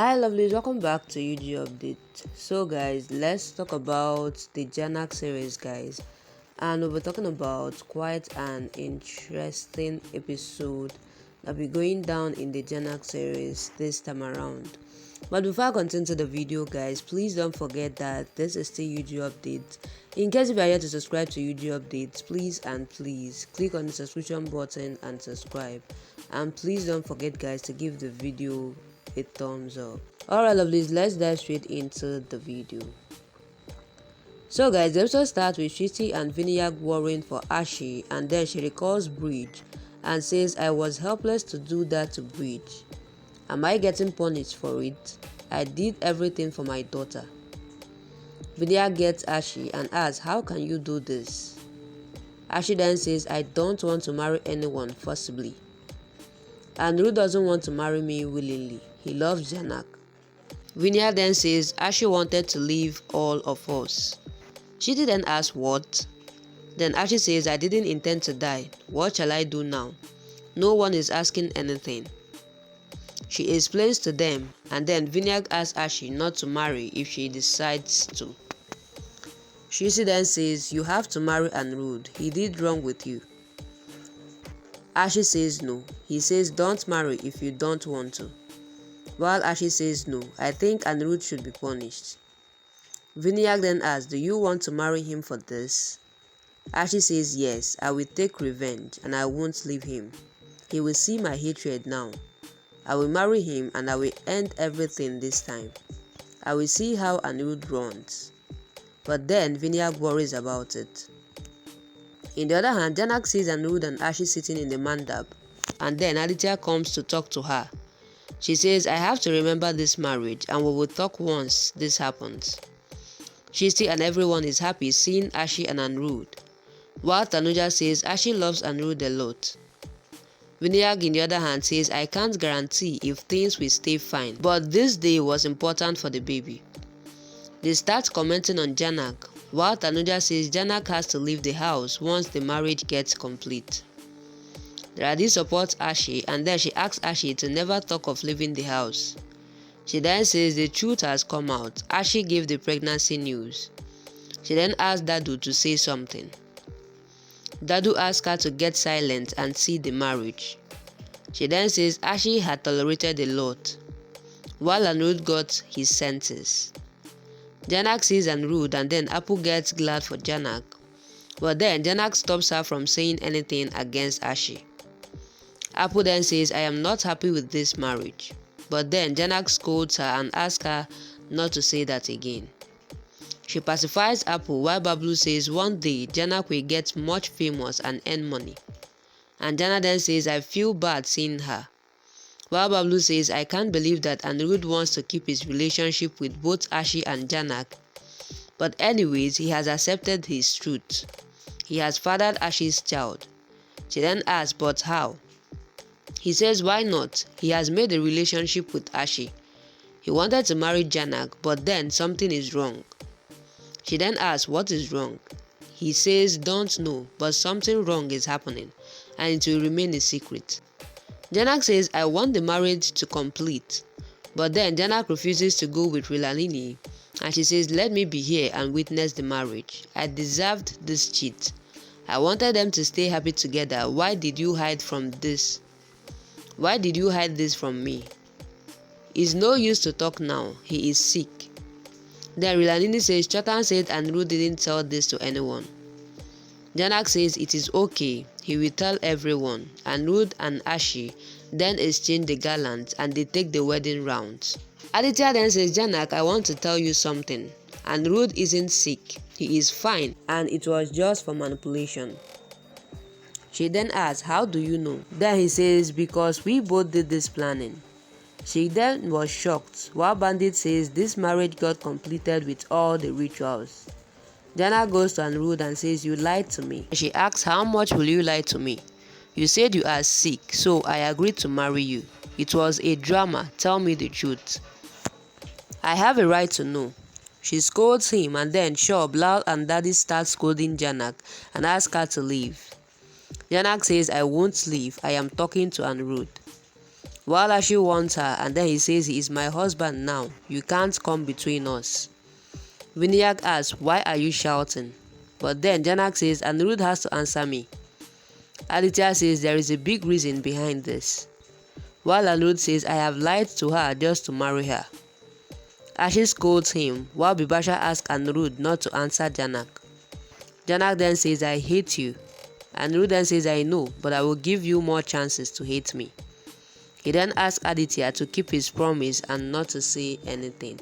Hi lovelies, welcome back to UG Update. So guys, let's talk about the Jhanak series guys, and we'll be talking about quite an interesting episode that will be going down in the Jhanak series this time around. But before I continue to the video guys, please don't forget that this is still UG Update. In case if you are yet to subscribe to UG Updates, please click on the subscription button and subscribe. And please don't forget guys to give the video a thumbs up. Alright lovelies, let's dive straight into the video. So guys, the episode starts with Shitty and Vinayak worrying for Ashi, and then she recalls Bridge and says, I was helpless to do that to Bridge. Am I getting punished for it? I did everything for my daughter. Vinayak gets Ashi and asks, how can you do this? Ashi then says, I don't want to marry anyone forcibly. Anirudh doesn't want to marry me willingly. He loves Jhanak. Vinayak then says Ashi wanted to leave all of us. Shitty then asks what? Then Ashi says I didn't intend to die. What shall I do now? No one is asking anything. She explains to them, and then Vinayak asks Ashi not to marry if she decides to. Shitty then says you have to marry Anirudh. He did wrong with you. Ashi says no. He says don't marry if you don't want to. While Ashi says no, I think Anirudh should be punished. Vinayak then asks, do you want to marry him for this? Ashi says yes, I will take revenge and I won't leave him. He will see my hatred now. I will marry him and I will end everything this time. I will see how Anirudh runs. But then Vinayak worries about it. In the other hand, Jhanak sees Anirudh and Ashi sitting in the mandap, and then Aditya comes to talk to her. She says, I have to remember this marriage and we will talk once this happens. Shitty and everyone is happy seeing Ashi and Anirudh, while Tanuja says Ashi loves Anirudh a lot. Vinayak in the other hand says, I can't guarantee if things will stay fine, but this day was important for the baby. They start commenting on Jhanak, while Tanuja says Jhanak has to leave the house once the marriage gets complete. Radhi supports Ashi and then she asks Ashi to never talk of leaving the house. She then says the truth has come out. Ashi gave the pregnancy news. She then asks Dadu to say something. Dadu asks her to get silent and see the marriage. She then says Ashi had tolerated a lot, while Anirudh got his senses. Jhanak sees Anirudh and then Appu gets glad for Jhanak. But then Jhanak stops her from saying anything against Ashi. Appu then says, I am not happy with this marriage. But then Jhanak scolds her and asks her not to say that again. She pacifies Appu while Bablu says one day Jhanak will get much famous and earn money. And Jhanak then says, I feel bad seeing her. While Bablu says, I can't believe that Anirudh wants to keep his relationship with both Ashi and Jhanak. But anyways, he has accepted his truth. He has fathered Ashi's child. She then asks, but how? He says why not? He has made a relationship with Ashi. He wanted to marry Jhanak, but then something is wrong. She then asks what is wrong. He says don't know, but something wrong is happening and it will remain a secret. Jhanak says I want the marriage to complete, but then Jhanak refuses to go with Rilalini and she says let me be here and witness the marriage. I deserved this cheat. I wanted them to stay happy together. Why did you hide from this? Why did you hide this from me? It's no use to talk now. He is sick. Then Rilalini says Chotan said Anirudh didn't tell this to anyone. Jhanak says it is okay. He will tell everyone. Anirudh and Ashi then exchange the garlands and they take the wedding rounds. Aditya then says Jhanak, I want to tell you something. Anirudh isn't sick. He is fine and it was just for manipulation. She then asks, how do you know? Then he says, because we both did this planning. She then was shocked, while Bandit says this marriage got completed with all the rituals. Jhanak goes to Anirudh and says, you lied to me. She asks, how much will you lie to me? You said you are sick, so I agreed to marry you. It was a drama, tell me the truth. I have a right to know. She scolds him and then Shaw, Lal and Daddy start scolding Jhanak and ask her to leave. Jhanak says, I won't leave. I am talking to Anirudh. while Ashi wants her, and then he says he is my husband now. You can't come between us. Vinayak asks, why are you shouting? But then Jhanak says, Anirudh has to answer me. Aditya says there is a big reason behind this. While Anirudh says, I have lied to her just to marry her. Ashi scolds him, while Bibasha asks Anirudh not to answer Jhanak. Jhanak then says, I hate you. Anirudh then says, I know, but I will give you more chances to hate me. He then asks Aditya to keep his promise and not to say anything.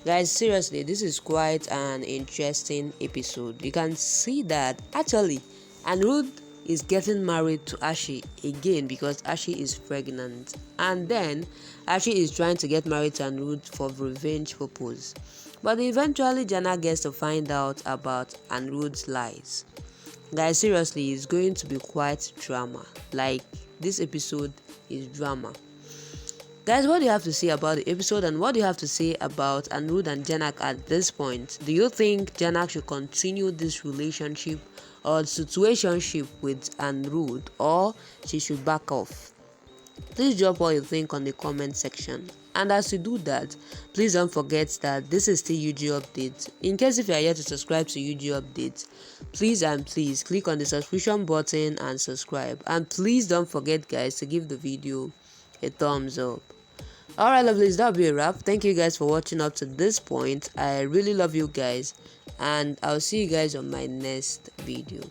Guys, seriously, this is quite an interesting episode. You can see that actually Anirudh is getting married to Ashi again because Ashi is pregnant, and then Ashi is trying to get married to Anirudh for revenge purpose. But eventually Jhanak gets to find out about Anirudh's lies. Guys, seriously, it's going to be quite drama. Like, this episode is drama. Guys, what do you have to say about the episode, and what do you have to say about Anirudh and Jhanak at this point? Do you think Jhanak should continue this relationship or situationship with Anirudh, or she should back off? Please drop what you think on the comment section. And as you do that, please don't forget that this is still UG Updates. In case if you are yet to subscribe to UG Updates, please click on the subscription button and subscribe. And please don't forget, guys, to give the video a thumbs up. Alright, lovelies, that'll be a wrap. Thank you guys for watching up to this point. I really love you guys, and I'll see you guys on my next video.